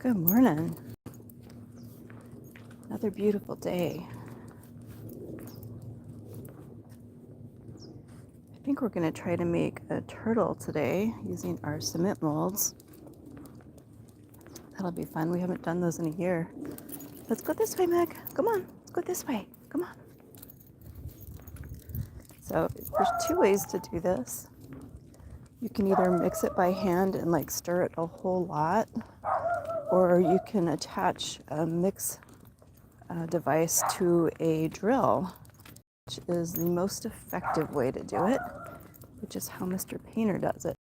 Good morning. Another beautiful day. I think we're going to try to make a turtle today using our cement molds. That'll be fun. We haven't done those in a year. Let's go this way, Meg. Come on. Let's go this way. Come on. So there's two ways to do this. You can either mix it by hand and like stir it a whole lot, or you can attach a mix device to a drill, which is the most effective way to do it, which is how Mr. Painter does it.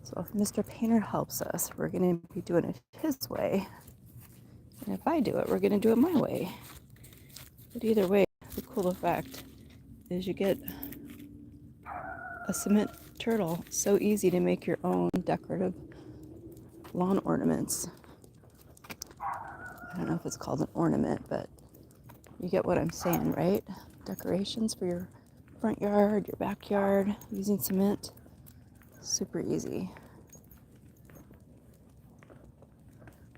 So if Mr. Painter helps us, we're going to be doing it his way. And if I do it, we're going to do it my way. But either way, the cool effect is you get a cement turtle. So easy to make your own decorative lawn ornaments. I don't know if it's called an ornament, but you get what I'm saying, right? Decorations for your front yard, your backyard, using cement. Super easy.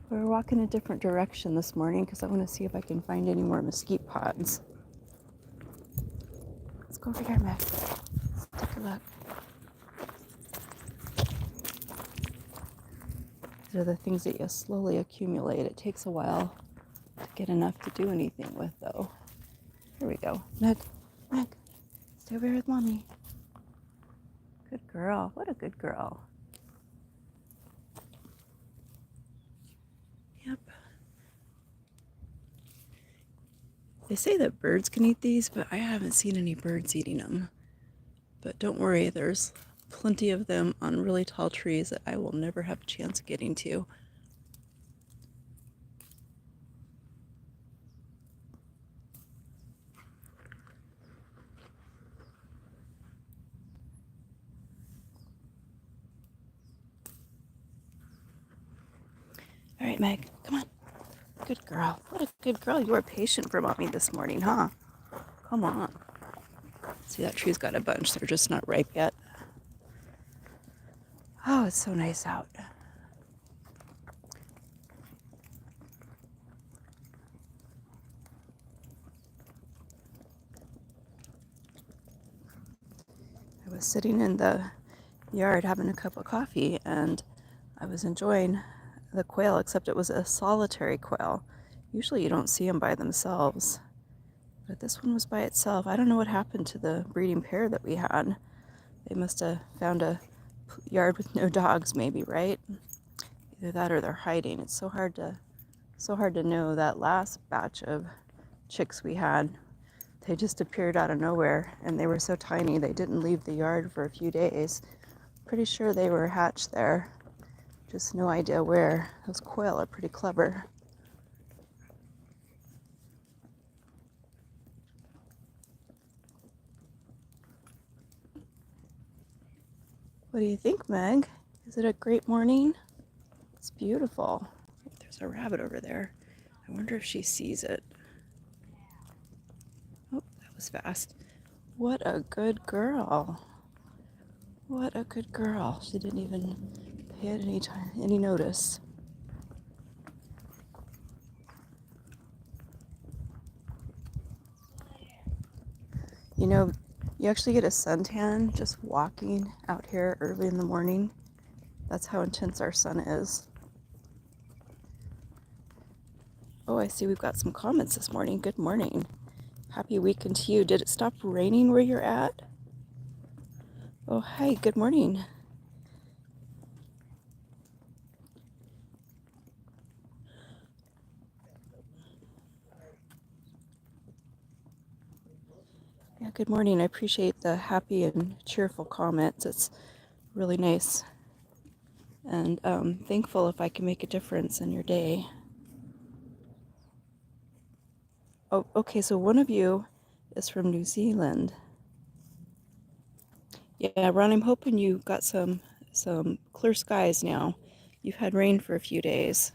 We're walking a different direction this morning because I want to see if I can find any more mesquite pods. Let's go over here, Meg. Let's take a look. These are the things that you slowly accumulate. It takes a while to get enough to do anything with, though. Here we go. Meg, stay over here with Mommy. Good girl. What a good girl. Yep. They say that birds can eat these, but I haven't seen any birds eating them. But don't worry, there's plenty of them on really tall trees that I will never have a chance of getting to. All right, Meg, come on. Good girl. What a good girl. You were patient for Mommy this morning, huh? Come on. See, that tree's got a bunch. They're just not ripe yet. Oh, it's so nice out. I was sitting in the yard having a cup of coffee, and I was enjoying the quail, except it was a solitary quail. Usually you don't see them by themselves, but this one was by itself. I don't know what happened to the breeding pair that we had. They must have found a yard with no dogs, maybe, right? Either that or they're hiding. It's so hard to know. That last batch of chicks we had, they just appeared out of nowhere, and they were so tiny they didn't leave the yard for a few days. Pretty sure they were hatched there. Just no idea where. Those quail are pretty clever. What do you think, Meg? Is it a great morning? It's beautiful. Oh, there's a rabbit over there. I wonder if she sees it. Oh, that was fast. What a good girl. What a good girl. She didn't even pay it any notice. You know, you actually get a suntan just walking out here early in the morning. That's how intense our sun is. Oh, I see we've got some comments this morning. Good morning. Happy weekend to you. Did it stop raining where you're at? Oh, hi. Good morning. Yeah, good morning. I appreciate the happy and cheerful comments. It's really nice. And thankful if I can make a difference in your day. Oh, okay, so one of you is from New Zealand. Yeah, Ron, I'm hoping you got some clear skies now. You've had rain for a few days.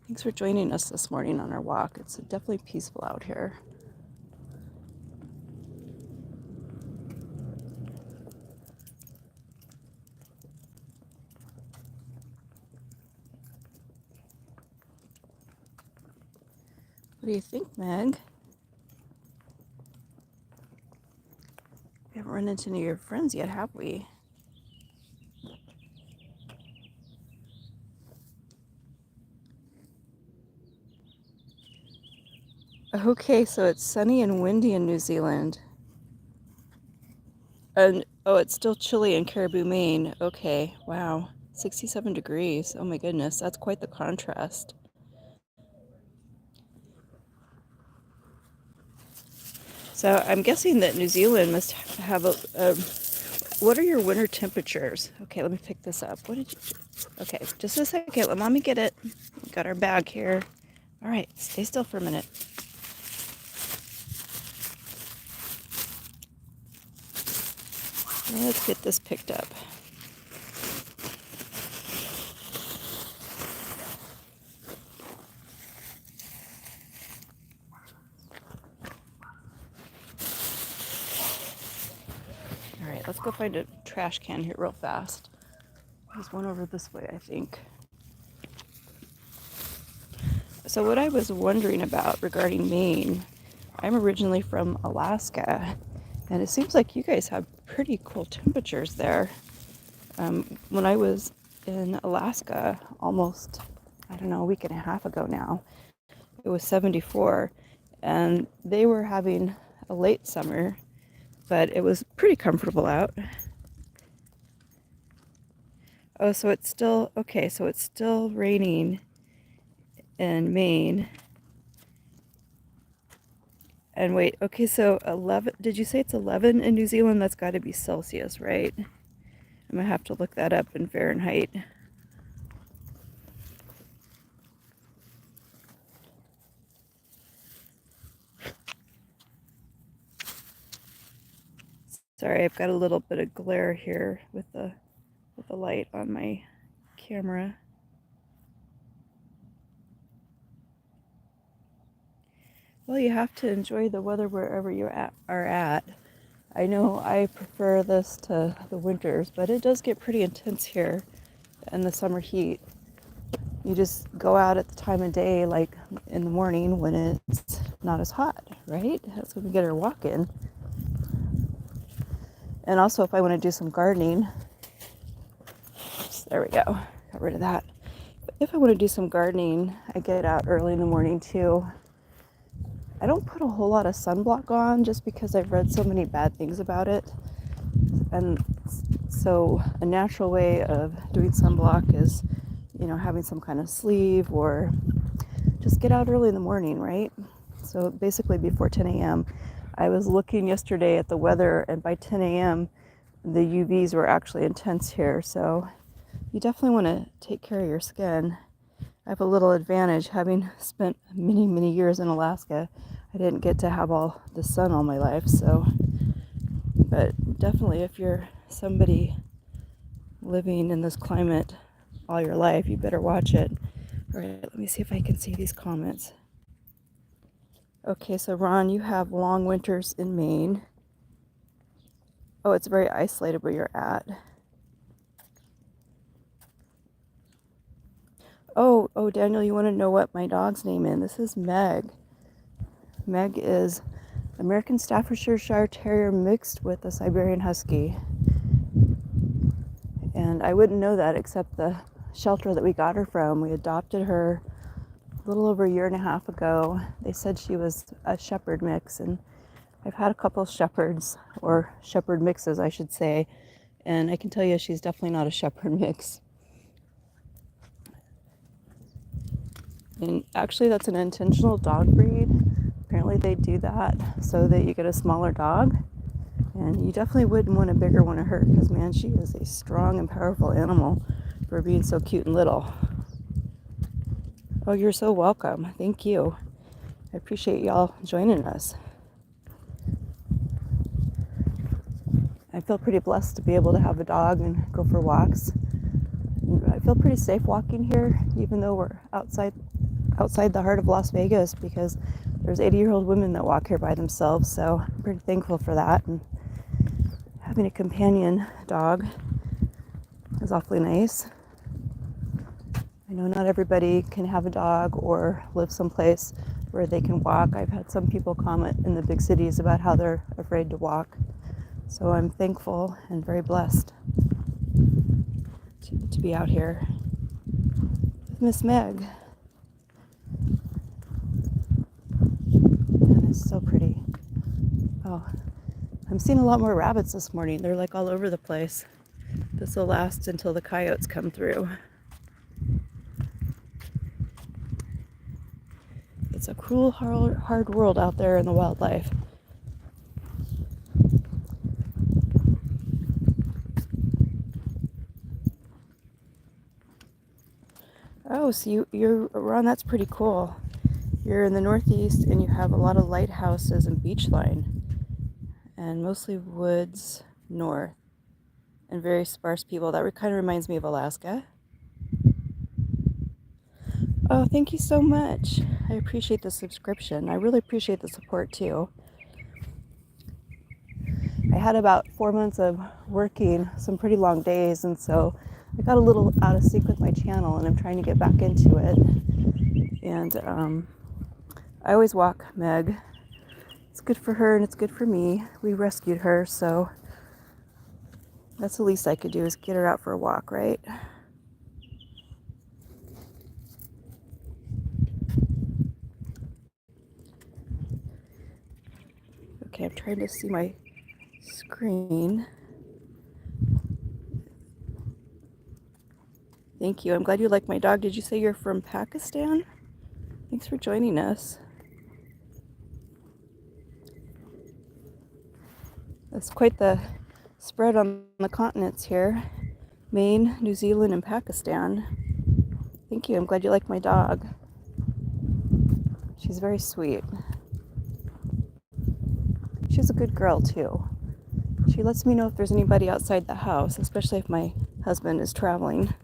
Thanks for joining us this morning on our walk. It's definitely peaceful out here. do you think, Meg? We haven't run into any of your friends yet, have we? Okay, so it's sunny and windy in New Zealand. And oh, it's still chilly in Caribou, Maine. Okay, wow. 67 degrees. Oh my goodness, that's quite the contrast. So I'm guessing that New Zealand must have a what are your winter temperatures? Okay, let me pick this up. What did you do? Okay, just a second. Let mommy get it. We got our bag here. All right, stay still for a minute. Let's get this picked up. All right, let's go find a trash can here real fast. There's one over this way, I think. So what I was wondering about regarding Maine, I'm originally from Alaska, and it seems like you guys have pretty cool temperatures there. When I was in Alaska almost, I don't know, a week and a half ago now, it was 74, and they were having a late summer, but it was pretty comfortable out. Oh, so it's still, okay, so it's still raining in Maine. And wait, okay, so 11, did you say it's 11 in New Zealand? That's got to be Celsius, right? I'm gonna have to look that up in Fahrenheit. Sorry, I've got a little bit of glare here with the light on my camera. Well, you have to enjoy the weather wherever you are at. I know I prefer this to the winters, but it does get pretty intense here in the summer heat. You just go out at the time of day, like in the morning when it's not as hot, right? That's when we get our walk in. And also if I want to do some gardening, there we go, got rid of that. But if I want to do some gardening, I get out early in the morning too. I don't put a whole lot of sunblock on just because I've read so many bad things about it. And so a natural way of doing sunblock is, having some kind of sleeve or just get out early in the morning, right? So basically before 10 a.m. I was looking yesterday at the weather, and by 10 a.m. the UVs were actually intense here. So you definitely want to take care of your skin. I have a little advantage having spent many, many years in Alaska. I didn't get to have all the sun all my life, but definitely if you're somebody living in this climate all your life, you better watch it. All right, let me see if I can see these comments. Okay, so Ron, you have long winters in Maine. Oh, it's very isolated where you're at. Oh, Daniel, you want to know what my dog's name is? This is Meg. Meg is American Staffordshire Terrier mixed with a Siberian Husky. And I wouldn't know that except the shelter that we got her from. We adopted her a little over a year and a half ago. They said she was a shepherd mix, and I've had a couple of shepherds, or shepherd mixes, I should say, and I can tell you she's definitely not a shepherd mix. And actually, that's an intentional dog breed. Apparently, they do that so that you get a smaller dog. And you definitely wouldn't want a bigger one of her because, man, she is a strong and powerful animal for being so cute and little. Oh, you're so welcome. Thank you. I appreciate y'all joining us. I feel pretty blessed to be able to have a dog and go for walks. I feel pretty safe walking here, even though we're outside the heart of Las Vegas, because there's 80-year-old women that walk here by themselves, so I'm pretty thankful for that. And having a companion dog is awfully nice. I know not everybody can have a dog or live someplace where they can walk. I've had some people comment in the big cities about how they're afraid to walk. So I'm thankful and very blessed to be out here with Miss Meg. And it's so pretty. Oh, I'm seeing a lot more rabbits this morning. They're like all over the place. This will last until the coyotes come through. It's a cruel, hard world out there in the wildlife. Oh, so you're Ron, that's pretty cool. You're in the Northeast and you have a lot of lighthouses and beach line, and mostly woods north, and very sparse people. That kind of reminds me of Alaska. Oh, thank you so much. I appreciate the subscription. I really appreciate the support too. I had about 4 months of working some pretty long days, and so I got a little out of sync with my channel, and I'm trying to get back into it. And I always walk Meg. It's good for her and it's good for me. We rescued her, so that's the least I could do is get her out for a walk, right? Okay, I'm trying to see my screen. Thank you. I'm glad you like my dog. Did you say you're from Pakistan? Thanks for joining us. That's quite the spread on the continents here. Maine, New Zealand, and Pakistan. Thank you. I'm glad you like my dog. She's very sweet. She's a good girl too. She lets me know if there's anybody outside the house, especially if my husband is traveling.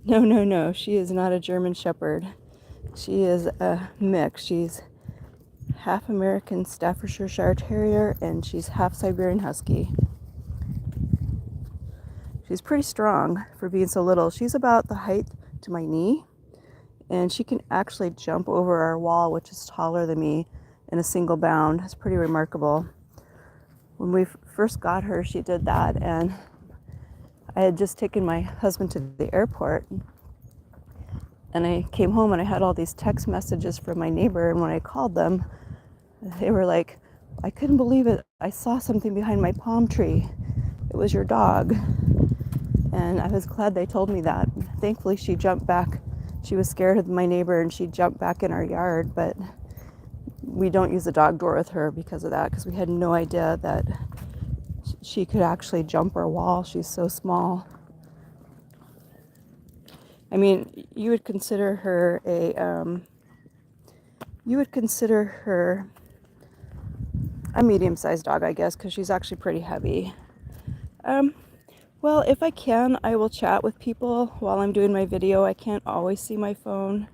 No. She is not a German Shepherd. She is a mix. She's half American Staffordshire Shire Terrier and she's half Siberian Husky. She's pretty strong for being so little. She's about the height to my knee, and she can actually jump over our wall, which is taller than me, in a single bound. It's pretty remarkable. When we first got her, she did that, and I had just taken my husband to the airport, and I came home and I had all these text messages from my neighbor, and when I called them, they were like, I couldn't believe it. I saw something behind my palm tree. It was your dog. And I was glad they told me that. Thankfully, she jumped back. She was scared of my neighbor and she jumped back in our yard, but we don't use the dog door with her because of that, because we had no idea that she could actually jump our wall. She's so small. I mean, you would consider her a medium-sized dog, I guess, because she's actually pretty heavy. Well, if I can, I will chat with people while I'm doing my video. I can't always see my phone.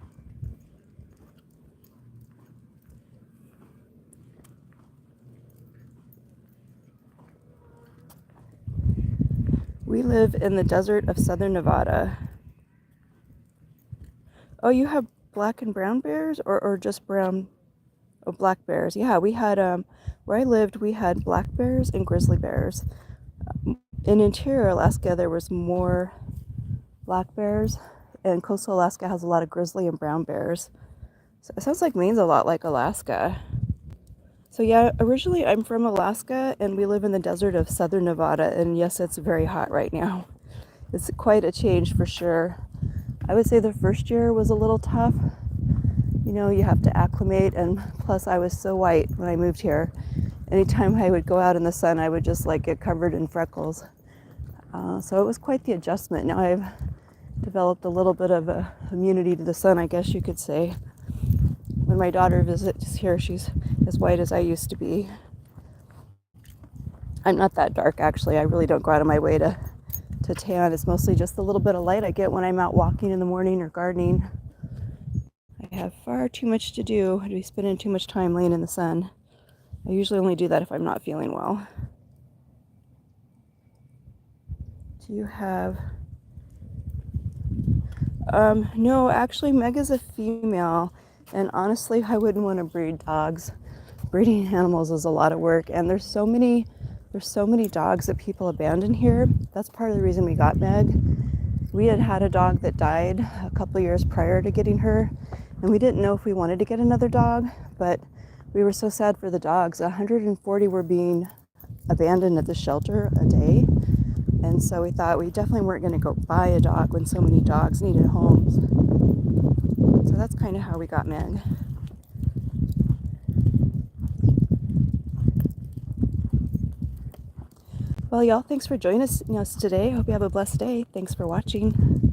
We live in the desert of southern Nevada. Oh, you have black and brown bears, or just brown? Oh, black bears. Yeah, we had, where I lived, we had black bears and grizzly bears. In interior Alaska, there was more black bears, and coastal Alaska has a lot of grizzly and brown bears. So it sounds like Maine's a lot like Alaska. So yeah, originally I'm from Alaska, and we live in the desert of southern Nevada, and yes, it's very hot right now. It's quite a change for sure. I would say the first year was a little tough. You know, you have to acclimate, and plus I was so white when I moved here. Anytime I would go out in the sun, I would just like get covered in freckles. So it was quite the adjustment. Now I've developed a little bit of a immunity to the sun, I guess you could say. When my daughter visits here, she's as white as I used to be. I'm not that dark, actually. I really don't go out of my way to tan. It's mostly just the little bit of light I get when I'm out walking in the morning or gardening. I have far too much to do to be spending too much time laying in the sun. I usually only do that if I'm not feeling well. Do you have... No, actually, Meg is a female, and honestly, I wouldn't want to breed dogs. Breeding animals is a lot of work, and there's so many dogs that people abandon here. That's part of the reason we got Meg. We had had a dog that died a couple of years prior to getting her, and we didn't know if we wanted to get another dog, but we were so sad for the dogs. 140 were being abandoned at the shelter a day, and so we thought we definitely weren't going to go buy a dog when so many dogs needed homes. So that's kind of how we got Meg. Well, y'all, thanks for joining us today. Hope you have a blessed day. Thanks for watching.